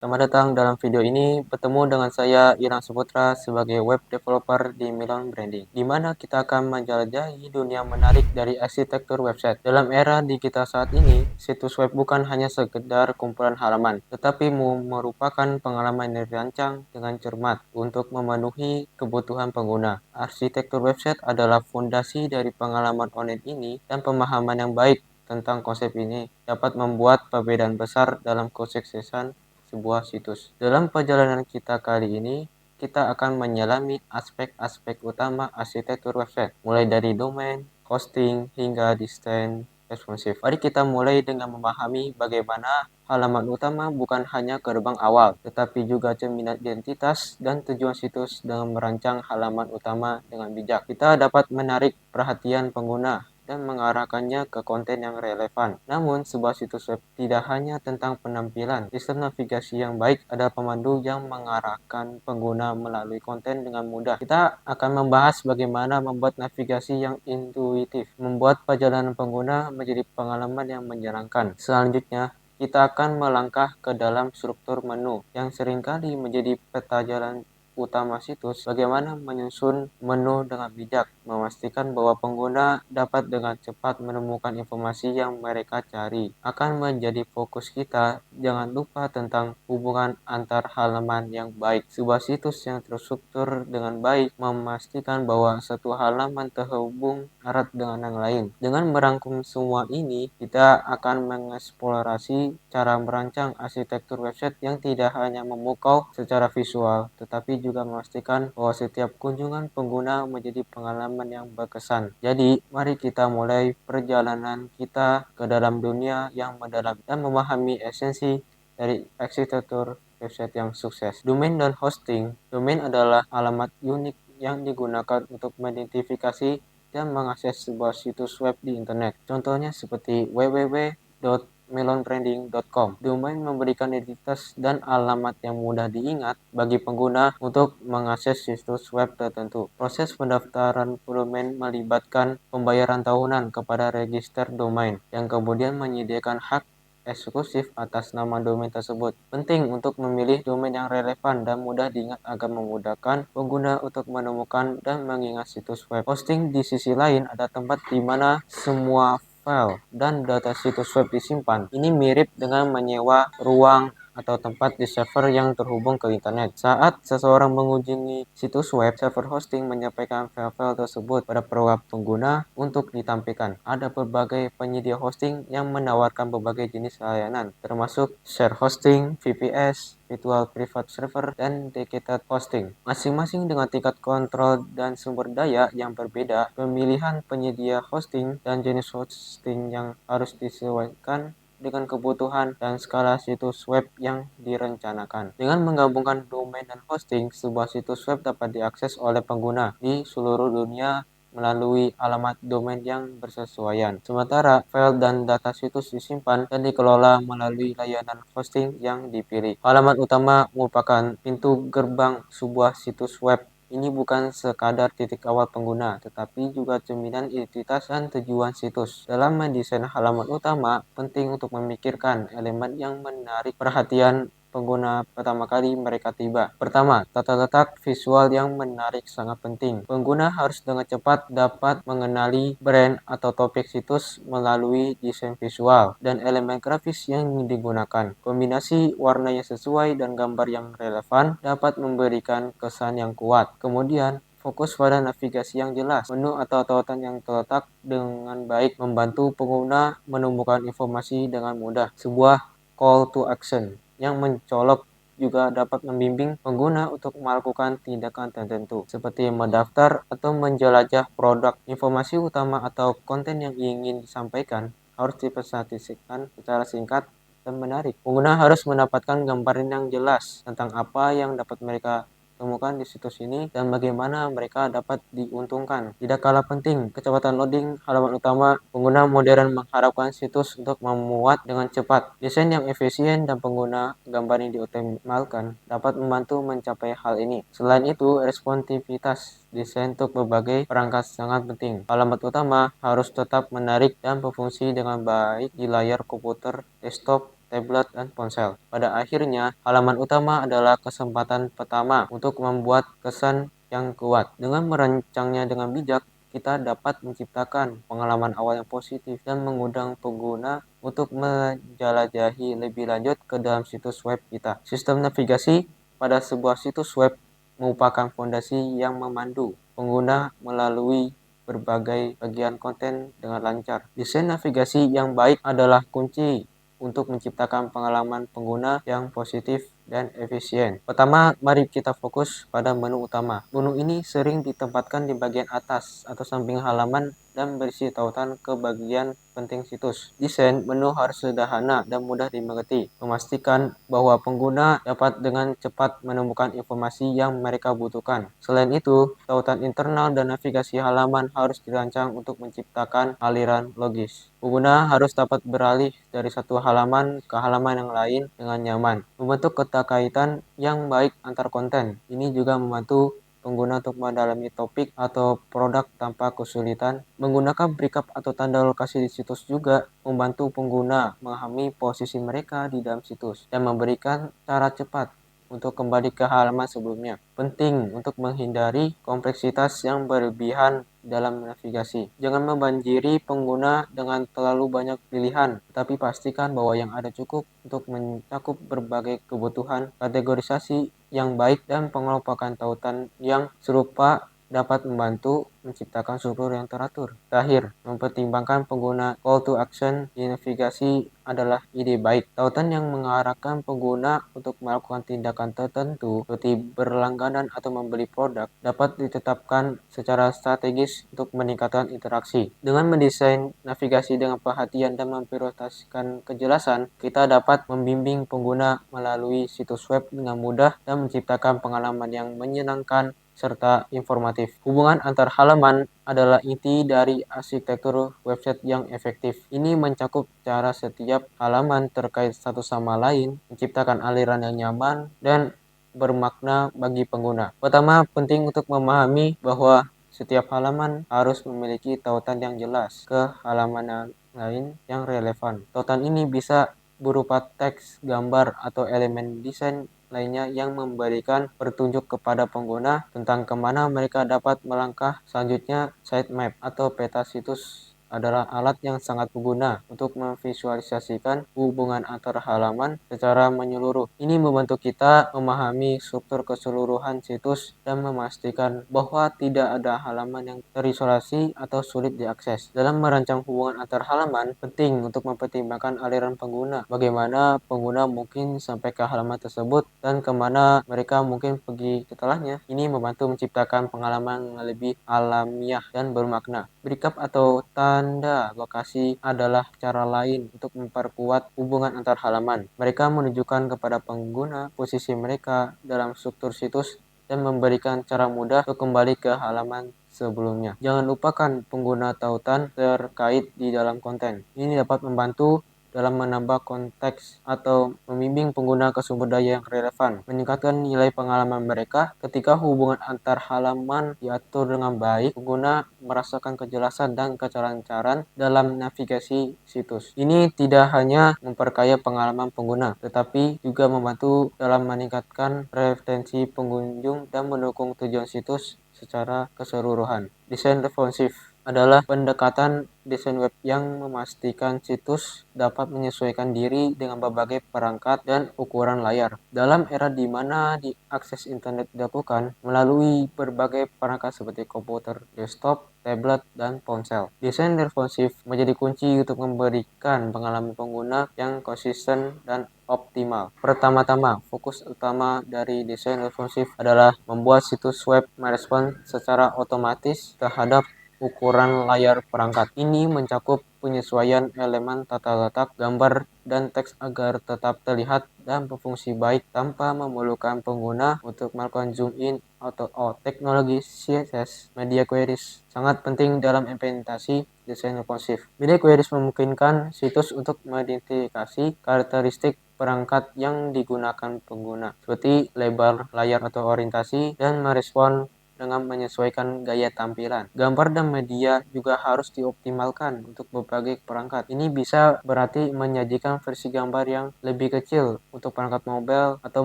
Selamat datang dalam video ini bertemu dengan saya Irang Saputra sebagai web developer di Melon Branding, di mana kita akan menjelajahi dunia menarik dari arsitektur website. Dalam era digital saat ini, situs web bukan hanya sekedar kumpulan halaman, tetapi merupakan pengalaman yang dirancang dengan cermat untuk memenuhi kebutuhan pengguna. Arsitektur website adalah fondasi dari pengalaman online ini, dan pemahaman yang baik tentang konsep ini dapat membuat perbedaan besar dalam kesuksesan sebuah situs. Dalam perjalanan kita kali ini, kita akan menyelami aspek-aspek utama arsitektur website, mulai dari domain, hosting, hingga desain responsif. Mari kita mulai dengan memahami bagaimana halaman utama bukan hanya gerbang awal, tetapi juga cerminan identitas dan tujuan situs. Dengan merancang halaman utama dengan bijak, kita dapat menarik perhatian pengguna dan mengarahkannya ke konten yang relevan. Namun, sebuah situs web tidak hanya tentang penampilan. Sistem navigasi yang baik adalah pemandu yang mengarahkan pengguna melalui konten dengan mudah. Kita akan membahas bagaimana membuat navigasi yang intuitif, membuat perjalanan pengguna menjadi pengalaman yang menyenangkan. Selanjutnya, kita akan melangkah ke dalam struktur menu yang seringkali menjadi peta jalan utama situs. Bagaimana menyusun menu dengan bijak, memastikan bahwa pengguna dapat dengan cepat menemukan informasi yang mereka cari, akan menjadi fokus kita. Jangan lupa tentang hubungan antar halaman yang baik. Sebuah situs yang terstruktur dengan baik memastikan bahwa satu halaman terhubung erat dengan yang lain. Dengan merangkum semua ini, kita akan mengeksplorasi cara merancang arsitektur website yang tidak hanya memukau secara visual, tetapi juga memastikan bahwa setiap kunjungan pengguna menjadi pengalaman yang berkesan. Jadi, mari kita mulai perjalanan kita ke dalam dunia yang mendalam dan memahami esensi dari arsitektur website yang sukses. Domain dan hosting. Domain adalah alamat unik yang digunakan untuk mengidentifikasi dan mengakses sebuah situs web di internet. Contohnya seperti www.melonbranding.com. Domain memberikan identitas dan alamat yang mudah diingat bagi pengguna untuk mengakses situs web tertentu. Proses pendaftaran domain melibatkan pembayaran tahunan kepada register domain, yang kemudian menyediakan hak eksklusif atas nama domain tersebut. Penting untuk memilih domain yang relevan dan mudah diingat agar memudahkan pengguna untuk menemukan dan mengingat situs web. Hosting di sisi lain ada tempat di mana semua file dan data situs web disimpan. Ini mirip dengan menyewa ruang atau tempat di server yang terhubung ke internet. Saat seseorang mengunjungi situs web, server hosting menyampaikan file-file tersebut pada program pengguna untuk ditampilkan. Ada berbagai penyedia hosting yang menawarkan berbagai jenis layanan, termasuk share hosting, VPS, virtual private server, dan dedicated hosting. Masing-masing dengan tingkat kontrol dan sumber daya yang berbeda. Pemilihan penyedia hosting dan jenis hosting yang harus disesuaikan dengan kebutuhan dan skala situs web yang direncanakan. Dengan menggabungkan domain dan hosting, sebuah situs web dapat diakses oleh pengguna di seluruh dunia melalui alamat domain yang bersesuaian. Sementara file dan data situs disimpan dan dikelola melalui layanan hosting yang dipilih. Halaman utama merupakan pintu gerbang sebuah situs web. Ini bukan sekadar titik awal pengguna, tetapi juga cerminan identitas dan tujuan situs. Dalam mendesain halaman utama, penting untuk memikirkan elemen yang menarik perhatian pengguna pertama kali mereka tiba. Pertama, tata letak visual yang menarik sangat penting. Pengguna harus dengan cepat dapat mengenali brand atau topik situs melalui desain visual dan elemen grafis yang digunakan. Kombinasi warna yang sesuai dan gambar yang relevan dapat memberikan kesan yang kuat. Kemudian, fokus pada navigasi yang jelas. Menu atau tautan yang terletak dengan baik membantu pengguna menemukan informasi dengan mudah. Sebuah call to action yang mencolok juga dapat membimbing pengguna untuk melakukan tindakan tertentu, seperti mendaftar atau menjelajah produk. Informasi utama atau konten yang ingin disampaikan harus dipresentasikan secara singkat dan menarik. Pengguna harus mendapatkan gambaran yang jelas tentang apa yang dapat mereka temukan di situs ini dan bagaimana mereka dapat diuntungkan. Tidak kalah penting, kecepatan loading halaman utama. Pengguna modern mengharapkan situs untuk memuat dengan cepat. Desain yang efisien dan pengguna gambar yang dioptimalkan dapat membantu mencapai hal ini. Selain itu, responsivitas desain untuk berbagai perangkat sangat penting. Halaman utama harus tetap menarik dan berfungsi dengan baik di layar komputer, desktop, tablet, dan ponsel. Pada akhirnya, halaman utama adalah kesempatan pertama untuk membuat kesan yang kuat. Dengan merancangnya dengan bijak, kita dapat menciptakan pengalaman awal yang positif dan mengundang pengguna untuk menjelajahi lebih lanjut ke dalam situs web kita. Sistem navigasi pada sebuah situs web merupakan fondasi yang memandu pengguna melalui berbagai bagian konten dengan lancar. Desain navigasi yang baik adalah kunci untuk menciptakan pengalaman pengguna yang positif dan efisien. Pertama, mari kita fokus pada menu utama. Menu ini sering ditempatkan di bagian atas atau samping halaman dan berisi tautan ke bagian penting situs. Desain menu harus sederhana dan mudah dimengerti, memastikan bahwa pengguna dapat dengan cepat menemukan informasi yang mereka butuhkan. Selain itu, tautan internal dan navigasi halaman harus dirancang untuk menciptakan aliran logis. Pengguna harus dapat beralih dari satu halaman ke halaman yang lain dengan nyaman, membentuk keterkaitan yang baik antar konten. Ini juga membantu pengguna untuk mendalami topik atau produk tanpa kesulitan. Menggunakan recap atau tanda lokasi di situs juga membantu pengguna memahami posisi mereka di dalam situs dan memberikan cara cepat untuk kembali ke halaman sebelumnya. Penting untuk menghindari kompleksitas yang berlebihan dalam navigasi. Jangan membanjiri pengguna dengan terlalu banyak pilihan, tetapi pastikan bahwa yang ada cukup untuk mencakup berbagai kebutuhan. Kategorisasi yang baik dan pengelompokan tautan yang serupa dapat membantu menciptakan struktur yang teratur. Terakhir, mempertimbangkan pengguna. Call to action di navigasi adalah ide baik. Tautan yang mengarahkan pengguna untuk melakukan tindakan tertentu seperti berlangganan atau membeli produk dapat ditetapkan secara strategis untuk meningkatkan interaksi. Dengan mendesain navigasi dengan perhatian dan memprioritaskan kejelasan, kita dapat membimbing pengguna melalui situs web dengan mudah dan menciptakan pengalaman yang menyenangkan serta informatif. Hubungan antar halaman adalah inti dari arsitektur website yang efektif. Ini mencakup cara setiap halaman terkait satu sama lain, menciptakan aliran yang nyaman dan bermakna bagi pengguna. Pertama, penting untuk memahami bahwa setiap halaman harus memiliki tautan yang jelas ke halaman lain yang relevan. Tautan ini bisa berupa teks, gambar, atau elemen desain lainnya yang memberikan petunjuk kepada pengguna tentang kemana mereka dapat melangkah selanjutnya. Sitemap atau peta situs adalah alat yang sangat berguna untuk memvisualisasikan hubungan antar halaman secara menyeluruh. Ini membantu kita memahami struktur keseluruhan situs dan memastikan bahwa tidak ada halaman yang terisolasi atau sulit diakses. Dalam merancang hubungan antar halaman, penting untuk mempertimbangkan aliran pengguna, bagaimana pengguna mungkin sampai ke halaman tersebut dan kemana mereka mungkin pergi setelahnya. Ini membantu menciptakan pengalaman yang lebih alamiah dan bermakna. Recap atau tanda lokasi adalah cara lain untuk memperkuat hubungan antar halaman. Mereka menunjukkan kepada pengguna posisi mereka dalam struktur situs dan memberikan cara mudah untuk kembali ke halaman sebelumnya. Jangan lupakan pengguna tautan terkait di dalam konten. Ini dapat membantu dalam menambah konteks atau membimbing pengguna ke sumber daya yang relevan, meningkatkan nilai pengalaman mereka. Ketika hubungan antar halaman diatur dengan baik, pengguna merasakan kejelasan dan kelancaran dalam navigasi situs. Ini tidak hanya memperkaya pengalaman pengguna, tetapi juga membantu dalam meningkatkan retensi pengunjung dan mendukung tujuan situs secara keseluruhan. Desain responsif adalah pendekatan desain web yang memastikan situs dapat menyesuaikan diri dengan berbagai perangkat dan ukuran layar. Dalam era di mana diakses internet dilakukan melalui berbagai perangkat seperti komputer, desktop, tablet, dan ponsel, desain responsif menjadi kunci untuk memberikan pengalaman pengguna yang konsisten dan optimal. Pertama-tama, fokus utama dari desain responsif adalah membuat situs web merespons secara otomatis terhadap ukuran layar perangkat. Ini mencakup penyesuaian elemen tata letak, gambar, dan teks agar tetap terlihat dan berfungsi baik tanpa memerlukan pengguna untuk melakukan zoom in atau out. Teknologi CSS Media Queries sangat penting dalam implementasi desain responsif. Media Queries memungkinkan situs untuk mengidentifikasi karakteristik perangkat yang digunakan pengguna, seperti lebar layar atau orientasi, dan merespon dengan menyesuaikan gaya tampilan. Gambar dan media juga harus dioptimalkan untuk berbagai perangkat. Ini bisa berarti menyajikan versi gambar yang lebih kecil untuk perangkat mobile atau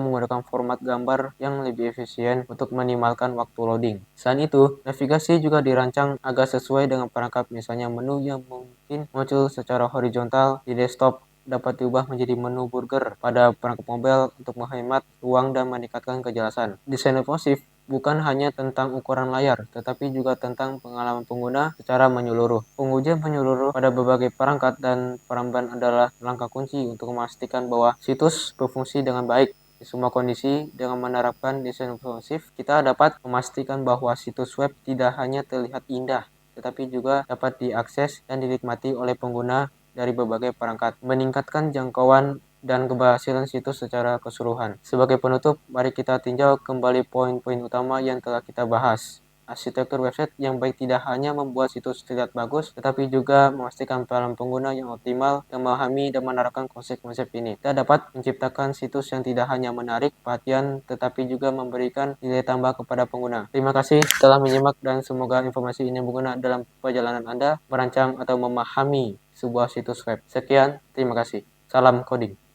menggunakan format gambar yang lebih efisien untuk minimalkan waktu loading. Selain itu, navigasi juga dirancang agar sesuai dengan perangkat, misalnya menu yang mungkin muncul secara horizontal di desktop dapat diubah menjadi menu burger pada perangkat mobile untuk menghemat ruang dan meningkatkan kejelasan. Desain responsif bukan hanya tentang ukuran layar, tetapi juga tentang pengalaman pengguna secara menyeluruh. Pengujian menyeluruh pada berbagai perangkat dan peramban adalah langkah kunci untuk memastikan bahwa situs berfungsi dengan baik. Di semua kondisi, dengan menerapkan desain responsif, kita dapat memastikan bahwa situs web tidak hanya terlihat indah, tetapi juga dapat diakses dan dinikmati oleh pengguna dari berbagai perangkat, meningkatkan jangkauan dan keberhasilan situs secara keseluruhan. Sebagai penutup, mari kita tinjau kembali poin-poin utama yang telah kita bahas. Arsitektur website yang baik tidak hanya membuat situs terlihat bagus, tetapi juga memastikan pengalaman pengguna yang optimal dan memahami dan menerapkan konsep-konsep ini. Kita dapat menciptakan situs yang tidak hanya menarik perhatian, tetapi juga memberikan nilai tambah kepada pengguna. Terima kasih telah menyimak dan semoga informasi ini berguna dalam perjalanan Anda merancang atau memahami sebuah situs web. Sekian, terima kasih. Salam coding.